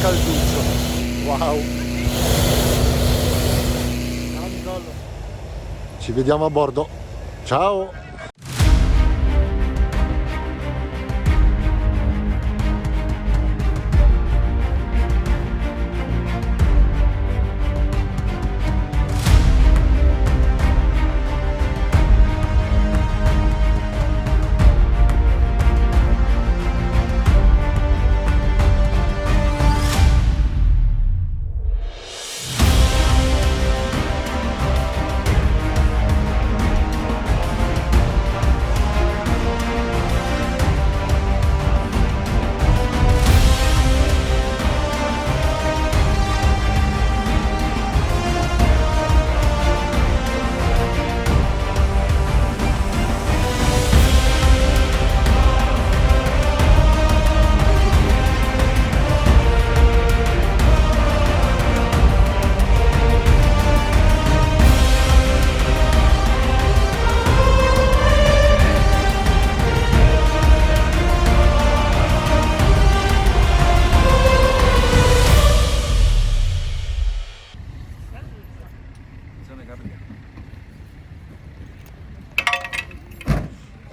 calduccio. Wow. Ci vediamo a bordo. Ciao.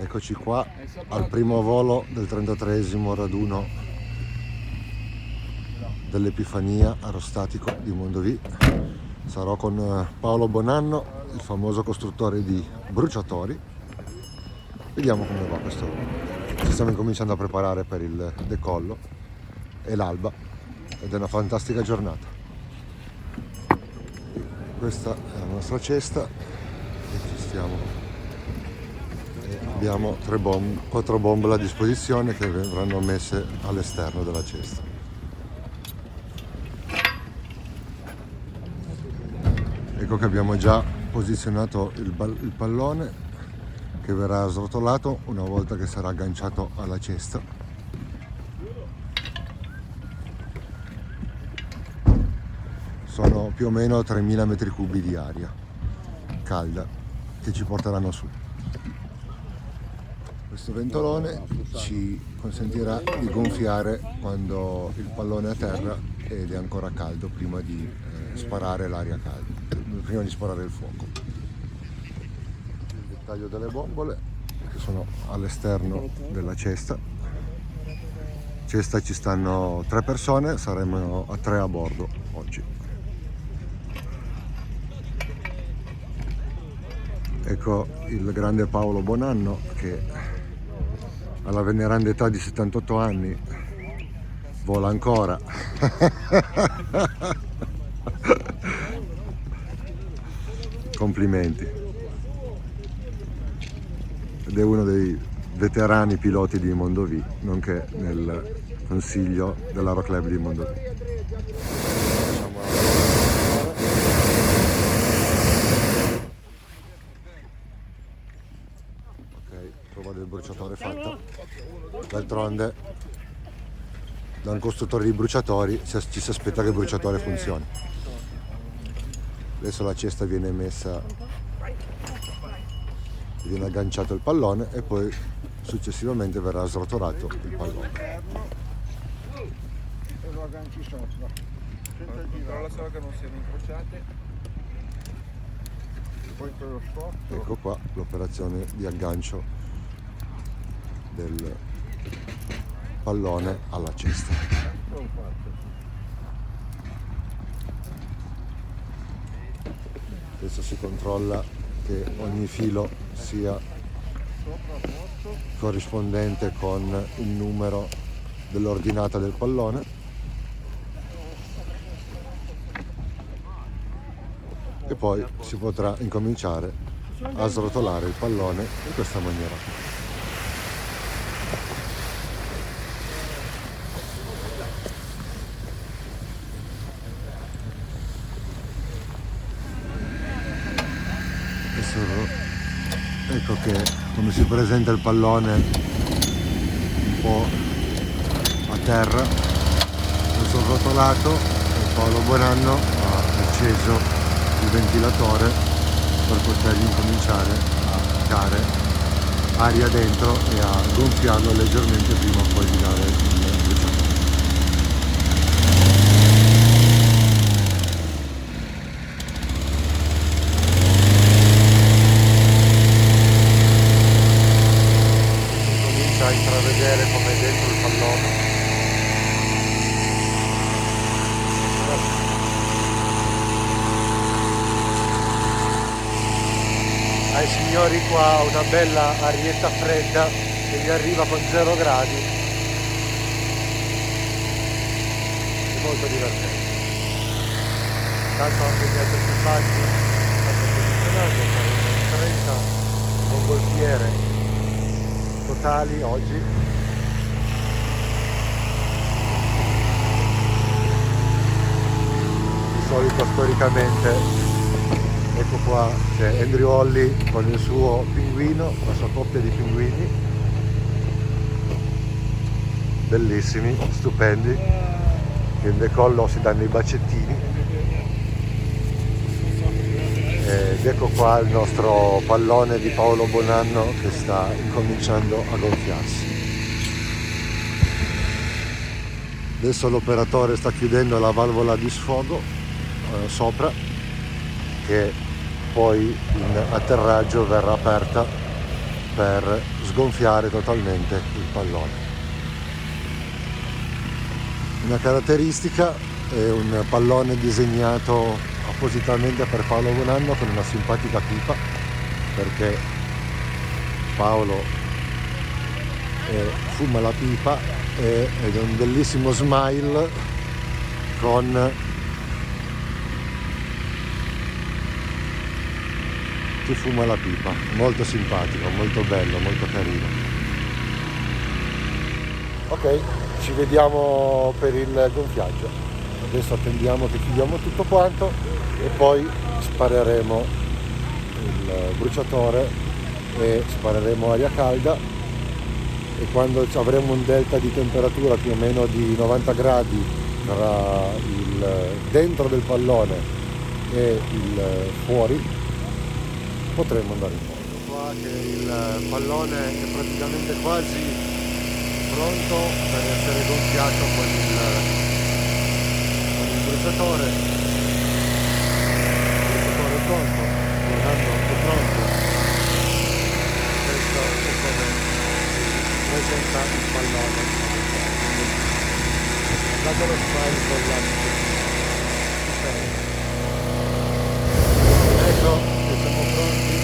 Eccoci qua al primo volo del 33esimo raduno dell'Epifania aerostatico di Mondovì. Sarò con Paolo Bonanno, il famoso costruttore di bruciatori. Vediamo come va questo volo. Ci stiamo incominciando a preparare per il decollo. È l'alba ed è una fantastica giornata. Questa è la nostra cesta e ci stiamo. Abbiamo 4 bombole a disposizione che verranno messe all'esterno della cesta. Ecco che abbiamo già posizionato il pallone che verrà srotolato una volta che sarà agganciato alla cesta. Sono più o meno 3000 metri cubi di aria calda che ci porteranno su. Questo ventolone ci consentirà di gonfiare quando il pallone è a terra ed è ancora caldo prima di sparare l'aria calda, prima di sparare il fuoco. Il dettaglio delle bombole che sono all'esterno della cesta. Cesta ci stanno 3 persone, saremo a 3 a bordo oggi. Ecco il grande Paolo Bonanno che alla veneranda età di 78 anni vola ancora. Complimenti. Ed è uno dei veterani piloti di Mondovì, nonché nel consiglio dell'Aero Club di Mondovì. Prova del bruciatore fatta. D'altronde da un costruttore di bruciatori ci si aspetta che il bruciatore funzioni. Adesso la cesta viene messa, viene agganciato il pallone e poi successivamente verrà srotolato il pallone. E lo agganci sopra. Controlla solo che non siano incrociate. Poi quello sotto. Ecco qua l'operazione di aggancio del pallone alla cesta. Adesso si controlla che ogni filo sia corrispondente con il numero dell'ordinata del pallone. E poi si potrà incominciare a srotolare il pallone in questa maniera. Ecco che come si presenta il pallone un po' a terra, adesso rotolato, e Paolo Bonanno ha acceso il ventilatore per potergli incominciare a dare aria dentro e a gonfiarlo leggermente prima poi di dare il bruciatore. ai signori qua una bella arietta fredda che vi arriva con 0 gradi. È molto divertente. Tanto anche gli altri equipaggi stanno posizionando, saranno 30 mongolfiere totali oggi. Di solito storicamente, ecco qua c'è Andrew Holly con il suo pinguino, la sua coppia di pinguini bellissimi, stupendi, che in decollo si danno i bacettini. Ed ecco qua il nostro pallone di Paolo Bonanno che sta incominciando a gonfiarsi. Adesso l'operatore sta chiudendo la valvola di sfogo sopra, che poi in atterraggio verrà aperta per sgonfiare totalmente il pallone. Una caratteristica è un pallone disegnato appositamente per Paolo Bonanno con una simpatica pipa, perché Paolo fuma la pipa ed è un bellissimo smile con chi fuma la pipa, molto simpatico, molto bello, molto carino. Ok, ci vediamo per il gonfiaggio. Adesso attendiamo che chiudiamo tutto quanto e poi spareremo il bruciatore e spareremo aria calda, e quando avremo un delta di temperatura più o meno di 90 gradi tra il dentro del pallone e il fuori, potremo andare in fondo. Qua che il pallone è praticamente quasi pronto per essere gonfiato con il bruciatore è pronto, Bonanno è pronto. Questo è come si presenta il pallone. Guardate lo smile con l'altro. Ecco che siamo pronti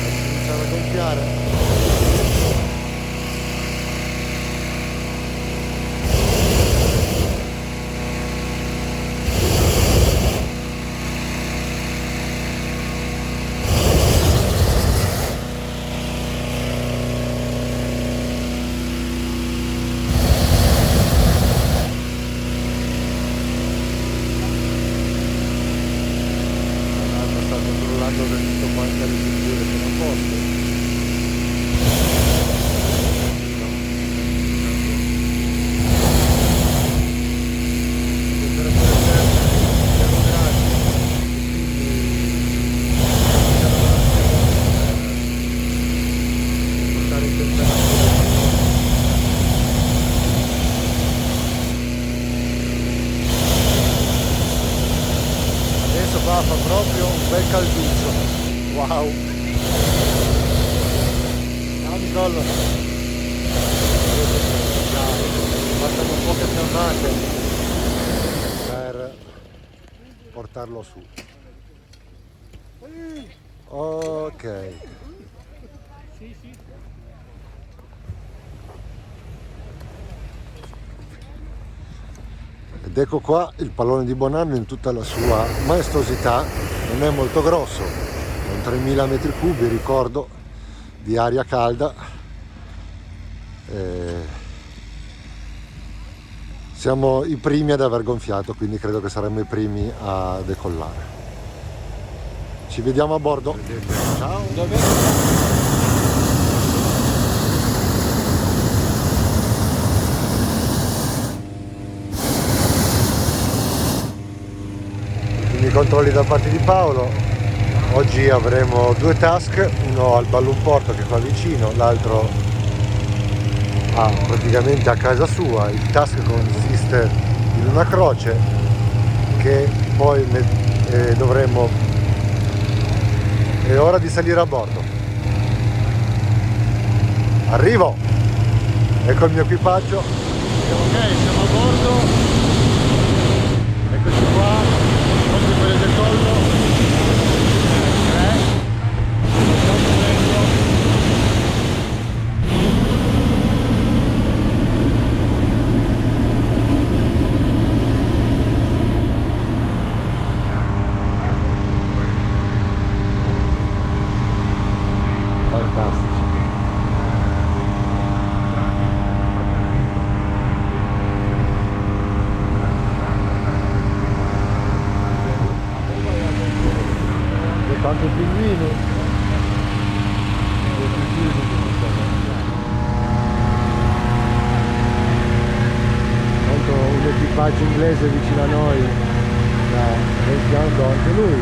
per cominciare a gonfiare. Fa proprio un bel calduccio. Wow. Ciao Nicolò. Bastano poche fiammate per portarlo su. Ok. Ed ecco qua il pallone di Bonanno in tutta la sua maestosità. Non è molto grosso, con 3000 metri cubi, ricordo, di aria calda. Siamo i primi ad aver gonfiato, quindi credo che saremo i primi a decollare. Ci vediamo a bordo. Ciao. I controlli da parte di Paolo. Oggi avremo 2 task, uno al Balloon Port che è qua vicino, l'altro praticamente a casa sua. Il task consiste in una croce che poi dovremo. È ora di salire a bordo. Arrivo! Ecco il mio equipaggio. Ok, siamo a bordo. Eccoci qua. Per il decollo 3, pinguini. Due pinguini che si stanno mangiando. Tanto un equipaggio inglese vicino a noi sta rischiando anche lui.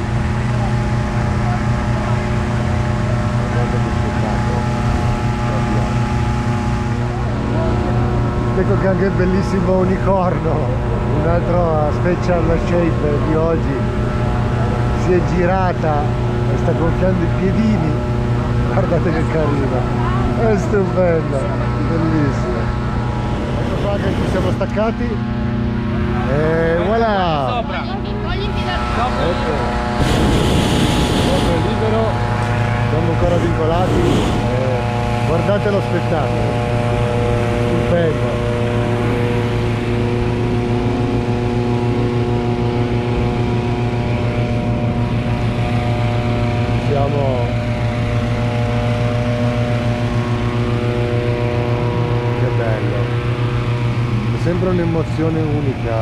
Guarda che spettacolo che abbiamo. Ecco che anche il bellissimo unicorno, un altro special shape di oggi, si è girata e sta gonfiando i piedini. Guardate che carina, è stupenda, bellissima. Ecco qua che ci siamo staccati e voilà. Ecco, sopra è libero, siamo ancora vincolati, guardate lo spettacolo, stupendo. Che bello, è sempre un'emozione unica.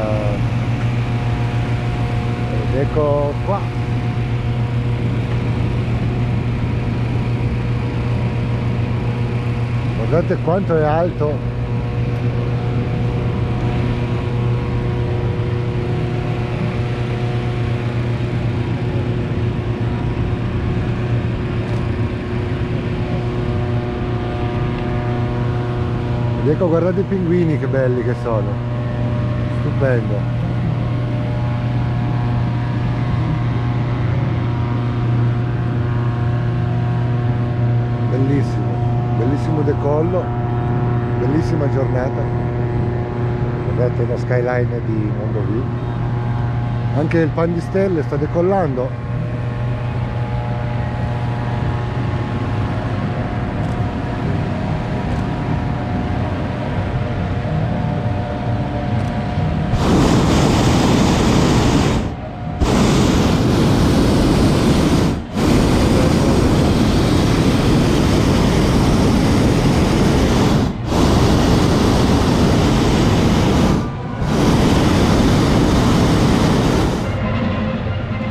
Ed ecco qua, guardate quanto è alto. Ed ecco, guardate i pinguini che belli che sono, stupendo. Bellissimo, bellissimo decollo, bellissima giornata. Guardate lo skyline di Mondovì. Anche il Pan di Stelle sta decollando.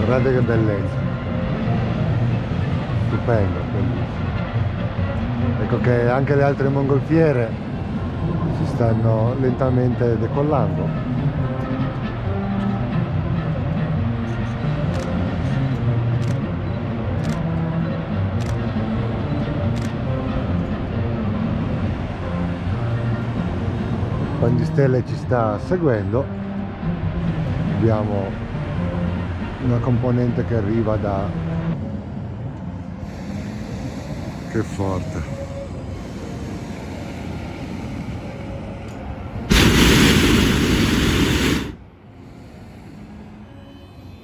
Guardate che bellezza, stupendo, bellissimo. Ecco che anche le altre mongolfiere si stanno lentamente decollando. Il Pan di Stelle ci sta seguendo, abbiamo una componente che arriva da... Che forte.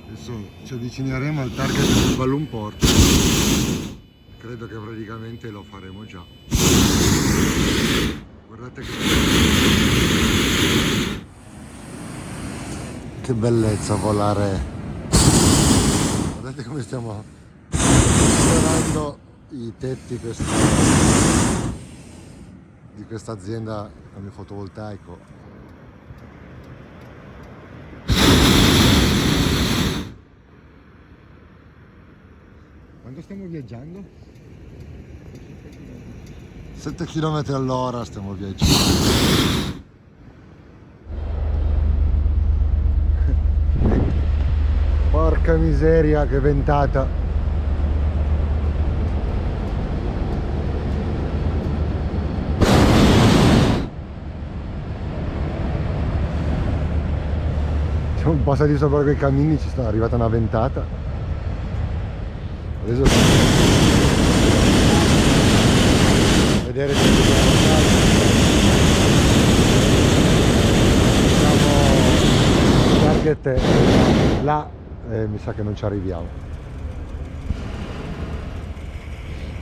Adesso ci avvicineremo al target del Balloon Port. Credo che praticamente lo faremo già. Guardate che bellezza volare. Guardate come stiamo esplorando i tetti di questa azienda con il fotovoltaico. Quanto stiamo viaggiando? 7 km all'ora stiamo viaggiando. Porca miseria, che ventata. Siamo passati sopra quei cammini, ci sta arrivata una ventata. Adesso vedere se il target è là. Mi sa che non ci arriviamo.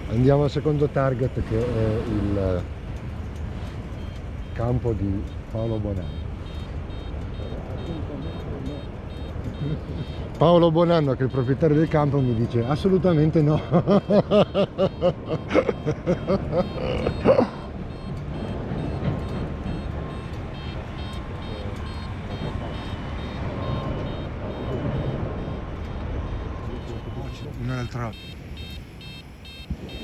Andiamo al secondo target, che è il campo di Paolo Bonanno. Paolo Bonanno, che è il proprietario del campo, mi dice assolutamente no. Un'altra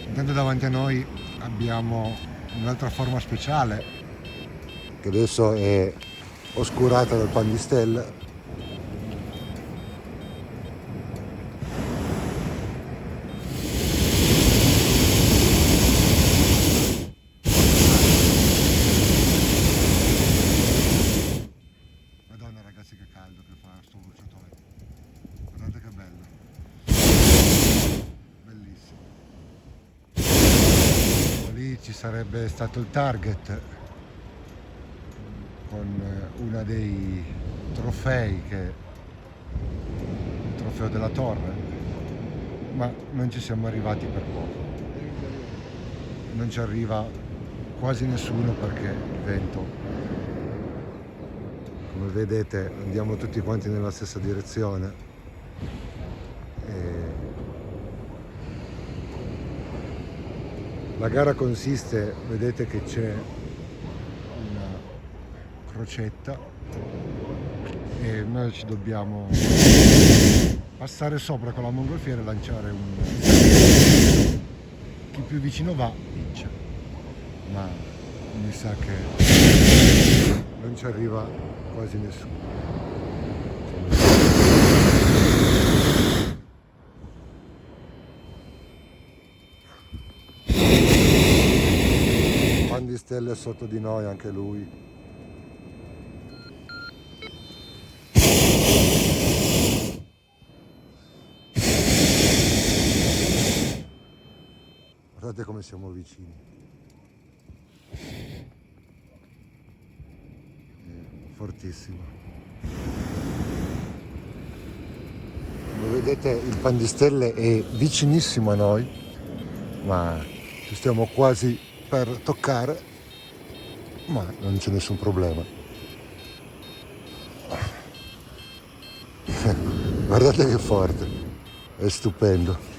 Intanto davanti a noi abbiamo un'altra forma speciale che adesso è oscurata dal pan di stelle. Madonna ragazzi, che caldo che fa sto bruciatore, guardate che bello, bellissimo. Lì ci sarebbe stato il target con uno dei trofei, il trofeo della torre, ma non ci siamo arrivati per poco, non ci arriva quasi nessuno perché il vento, come vedete, andiamo tutti quanti nella stessa direzione e la gara consiste, vedete che c'è una crocetta e noi ci dobbiamo passare sopra con la mongolfiera e lanciare chi più vicino va vince, ma mi sa che non ci arriva quasi nessuno. Pan di stelle sotto di noi anche lui. Guardate come siamo vicini. Fortissimo. Come vedete il pan di stelle è vicinissimo a noi, ma ci stiamo quasi per toccare, ma non c'è nessun problema. Guardate che forte, è stupendo.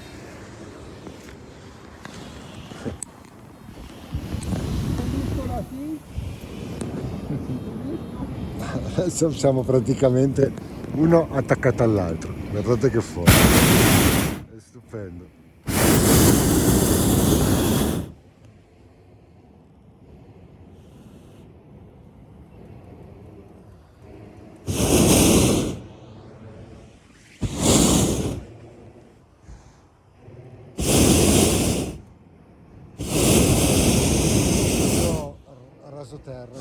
Adesso siamo praticamente uno attaccato all'altro, guardate che forte, è stupendo. Raso terra.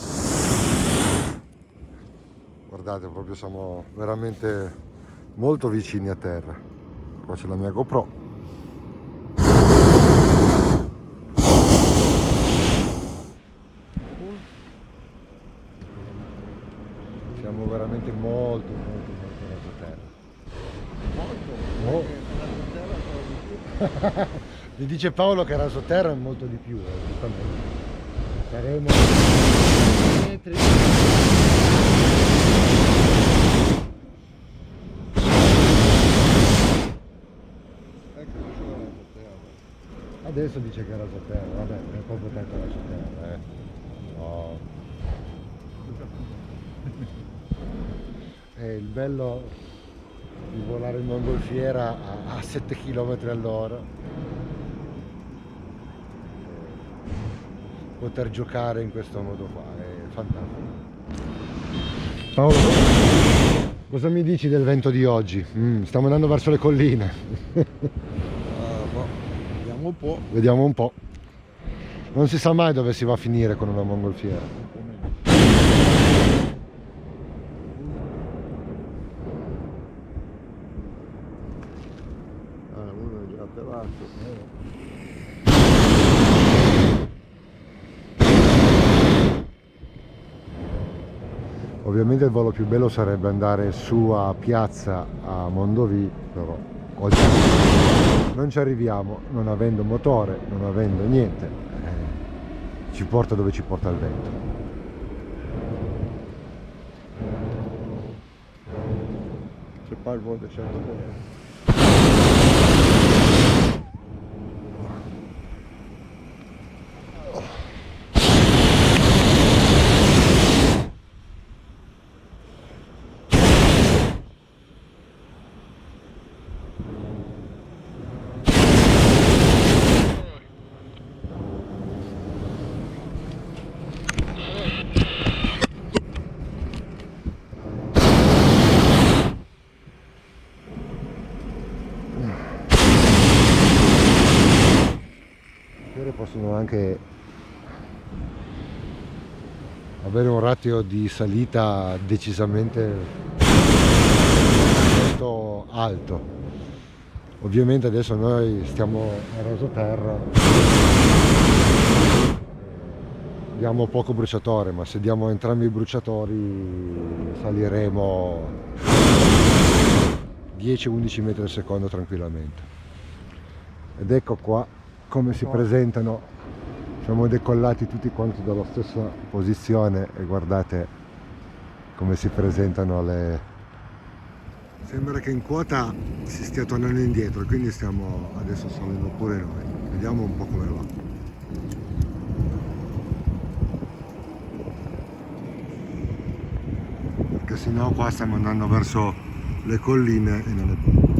Guardate, proprio siamo veramente molto vicini a terra. Qua c'è la mia GoPro. Siamo veramente molto raso terra. Mi dice Paolo che raso terra è molto di più, giustamente. Saremo metri. Adesso dice che era sotterra, vabbè, è proprio tanto la sotterra, oh. È il bello di volare in mongolfiera a 7 km all'ora, poter giocare in questo modo qua, è fantastico. Paolo, cosa mi dici del vento di oggi? Stiamo andando verso le colline. Vediamo un po'. Vediamo un po'. Non si sa mai dove si va a finire con una mongolfiera. Uno è già atterrato. Ovviamente il volo più bello sarebbe andare su a Piazza a Mondovì, però oggi non ci arriviamo, non avendo motore, non avendo niente, ci porta dove ci porta il vento. C'è pas il volo di 100 km. aerei possono anche avere un ratio di salita decisamente molto alto. Ovviamente adesso noi stiamo a rasoterra, diamo poco bruciatore, ma se diamo entrambi i bruciatori saliremo 10-11 metri al secondo tranquillamente. Ed ecco qua come si presentano, siamo decollati tutti quanti dalla stessa posizione e guardate come si presentano le... Sembra che in quota si stia tornando indietro, quindi stiamo adesso salendo pure noi. Vediamo un po' come va. Perché sennò qua stiamo andando verso le colline e non è bello.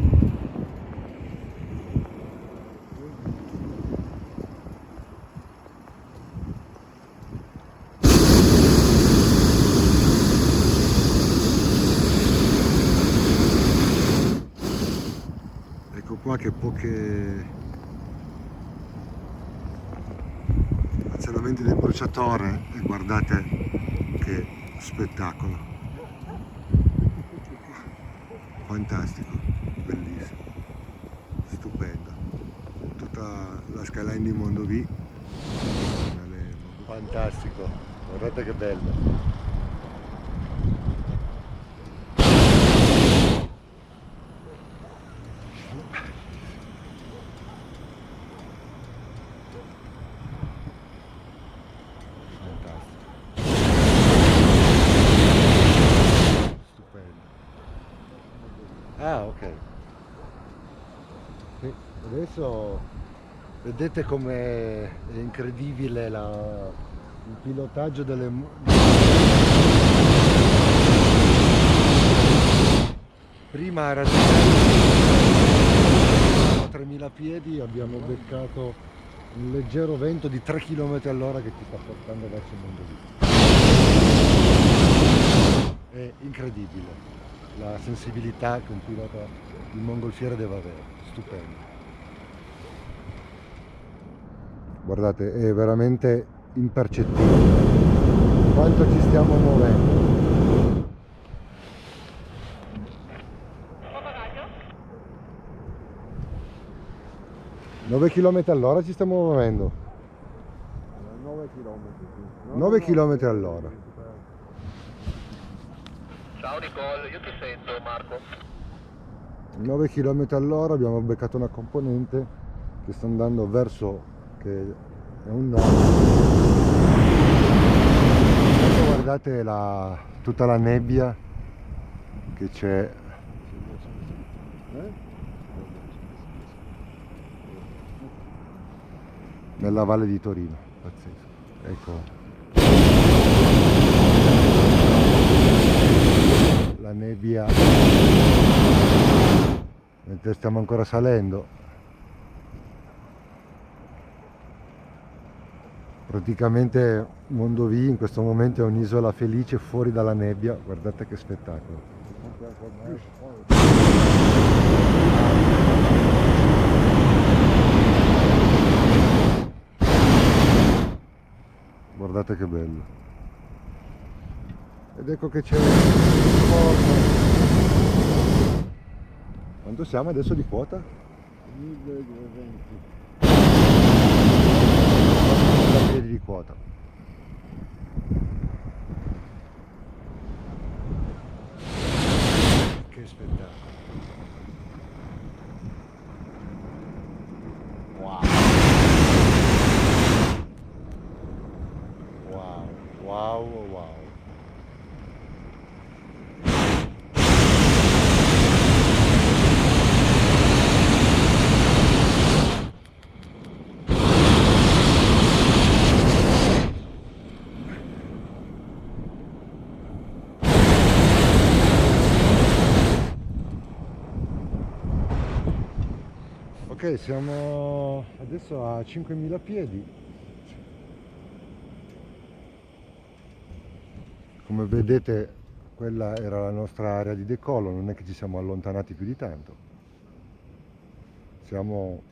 Ecco qua che poche accendimenti del bruciatore e guardate che spettacolo, fantastico, bellissimo, stupendo, tutta la skyline di Mondovì, fantastico, guardate che bello. Ah, ok. Sì, adesso vedete com'è incredibile il pilotaggio delle... Prima era a 3000 piedi, abbiamo beccato un leggero vento di 3 km all'ora che ti sta portando verso il Mondovì. È incredibile la sensibilità che un pilota di mongolfiere deve avere, stupendo. Guardate, è veramente impercettibile quanto ci stiamo muovendo. 9 km all'ora ci stiamo muovendo. 9 km. 9 km all'ora. Ciao Nicole, io ti sento Marco. 9 km all'ora, abbiamo beccato una componente che sta andando verso, che è un nord. Guardate tutta la nebbia che c'è nella valle di Torino, pazzesco. Ecco la nebbia mentre stiamo ancora salendo. Praticamente Mondovì in questo momento è un'isola felice fuori dalla nebbia, guardate che spettacolo. Guardate che bello. Ed ecco che c'è il porto. Quanto siamo adesso di quota? 1220. Piedi di quota. Che spettacolo. Wow. Wow, wow, wow. Ok, siamo adesso a 5000 piedi. Come vedete quella era la nostra area di decollo, non è che ci siamo allontanati più di tanto. Siamo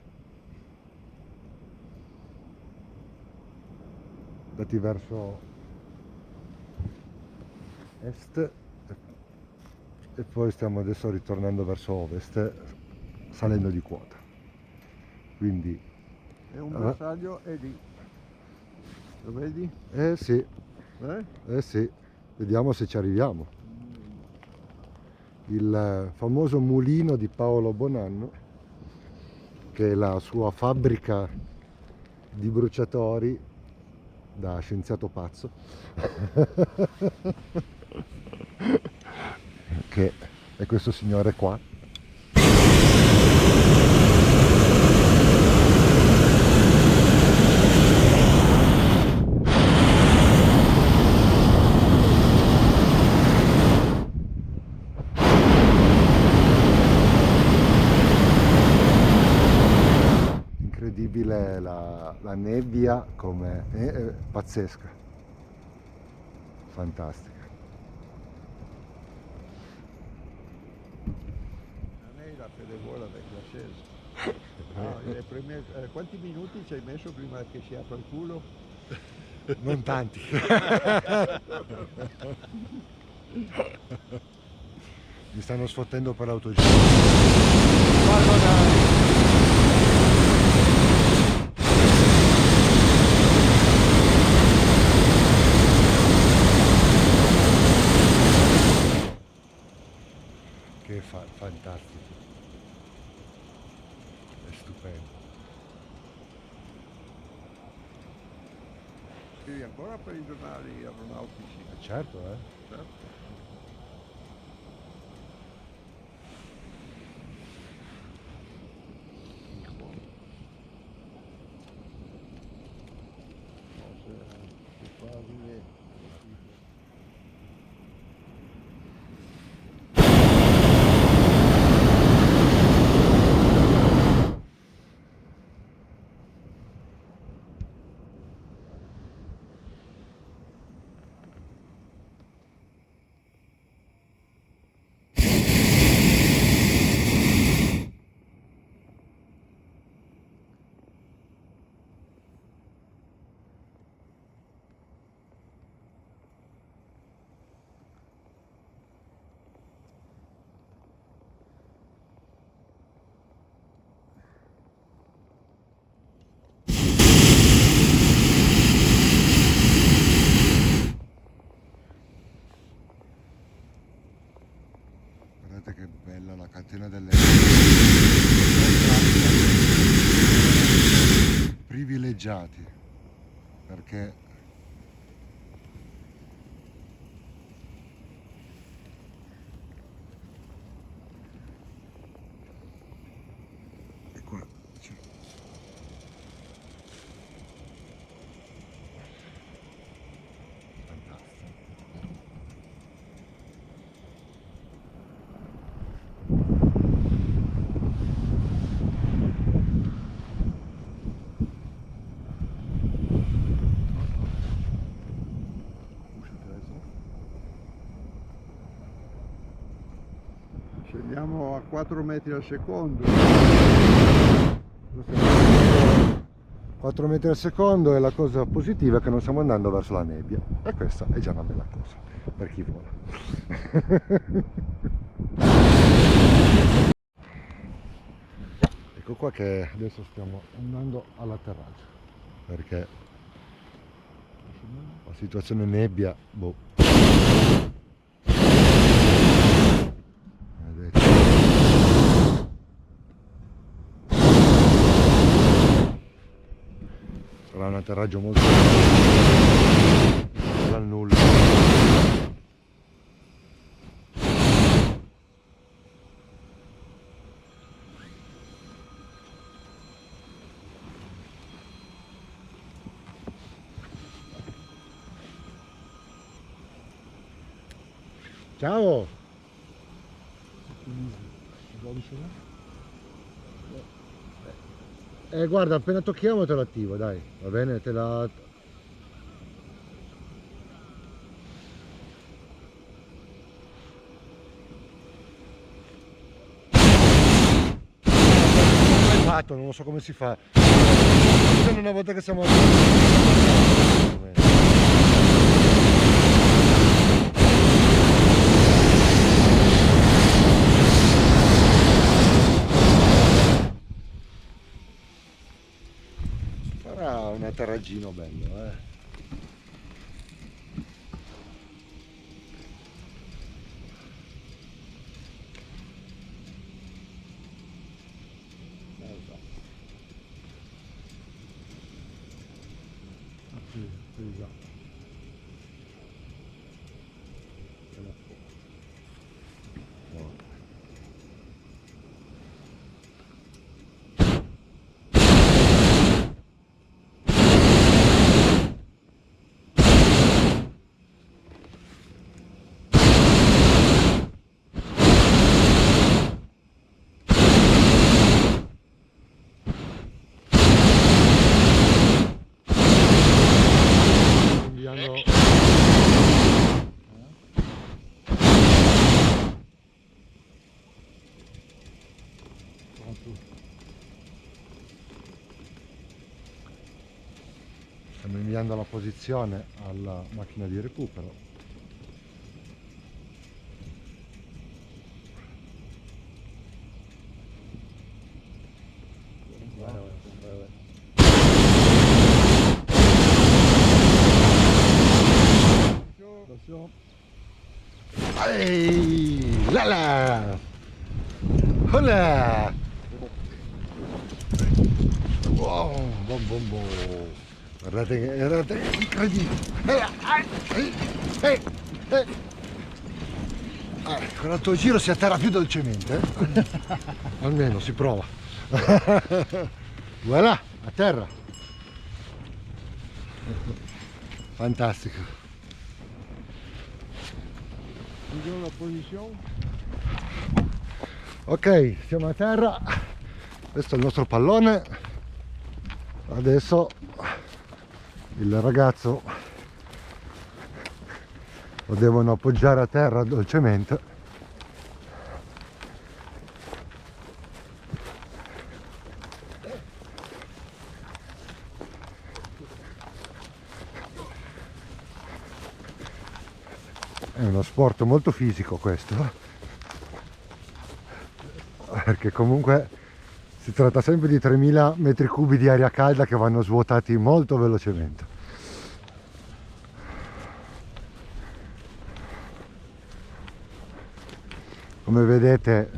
andati verso est e poi stiamo adesso ritornando verso ovest salendo di quota, quindi E un bersaglio è lì. Lo vedi? sì, sì, vediamo se ci arriviamo. Il famoso mulino di Paolo Bonanno, che è la sua fabbrica di bruciatori da scienziato pazzo che è questo signore qua. Incredibile la nebbia, come è pazzesca, fantastica. Non è la fedevola del classese. Quanti minuti ci hai messo prima che si apra il culo? Non tanti. Mi stanno sfottendo per l'autogiro. Che fantastico. È stupendo. Scrivi ancora per i giornali aeronautici? Certo, Certo. Guardate che bella la catena delle privilegiati, perché e qua c'è fantastico. Scendiamo a 4 metri al secondo. 4 metri al secondo, e la cosa positiva è che non stiamo andando verso la nebbia, e questa è già una bella cosa per chi vola. Ecco qua che adesso stiamo andando all'atterraggio, perché la situazione nebbia, boh. Vedete? Sarà un atterraggio molto dal nulla. Ciao! Guarda, appena tocchiamo te lo attivo, dai, va bene? Te la... Fatto, non lo so come si fa. Una volta che siamo... Era un atterraggino bello, Stiamo inviando la posizione alla macchina di recupero. Ehi, là là! Hola! Wow, bom bom bom! Guardate che incredibile! Con l'altro giro si atterra più dolcemente, almeno si prova. Voilà, a terra! Fantastico! La posizione. Ok, siamo a terra, questo è il nostro pallone. Adesso il ragazzo lo devono appoggiare a terra dolcemente. È uno sport molto fisico questo, perché comunque si tratta sempre di 3000 metri cubi di aria calda che vanno svuotati molto velocemente. Come vedete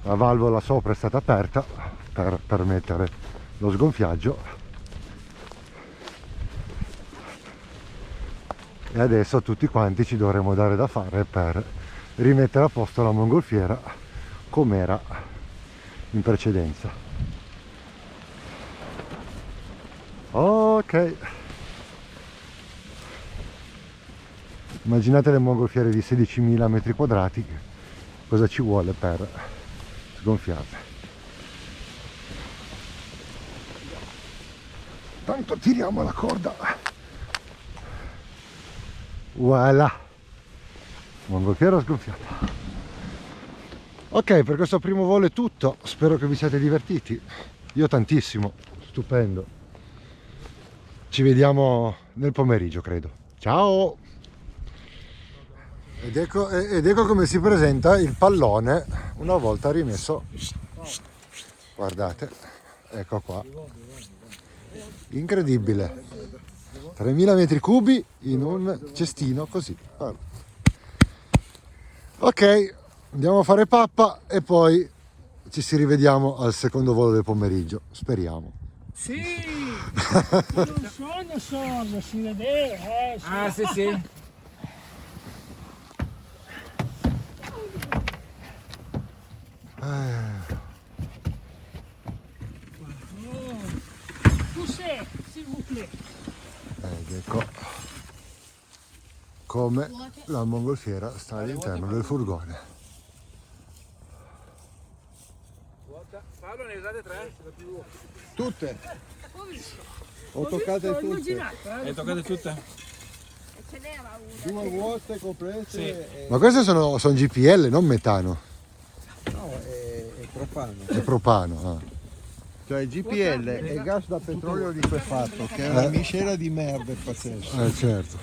la valvola sopra è stata aperta per permettere lo sgonfiaggio e adesso tutti quanti ci dovremo dare da fare per rimettere a posto la mongolfiera come era in precedenza. Ok, immaginate le mongolfiere di 16.000 metri quadrati, cosa ci vuole per sgonfiarle. Tanto tiriamo la corda. Voilà, mongolfiera sgonfiata. Ok, per questo primo volo è tutto, spero che vi siate divertiti, io tantissimo, stupendo. Ci vediamo nel pomeriggio, credo. Ciao! Ed ecco come si presenta il pallone una volta rimesso. Guardate, ecco qua. Incredibile. 3000 metri cubi in un cestino così. Guarda. Ok, andiamo a fare pappa e poi ci si rivediamo al secondo volo del pomeriggio, speriamo. Sì, non sogno, si vede, sì. Ah, sì, sì. Poussez, s'il vous plaît. Ed ecco come la mongolfiera sta all'interno del furgone. Paolo, ne usate 3? Tutte. Ho toccate tutte. Le toccate tutte? Ce n'era una. 2 vuote comprese. Sì. Ma queste sono GPL, non metano, No, è propano. è propano. Ah. Cioè GPL è gas da petrolio liquefatto, che è una miscela di merda pazzesca. Certo.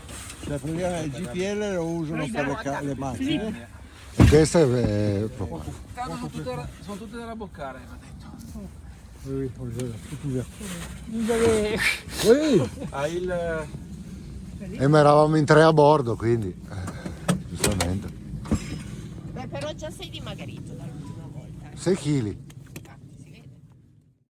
Cioè praticamente il GPL lo usano per le macchine. E questa è propano. Sono tutte da boccare, mi ha detto. E ma eravamo in 3 a bordo, quindi giustamente. Beh, però già sei dimagrito dall'ultima volta. 6 kg.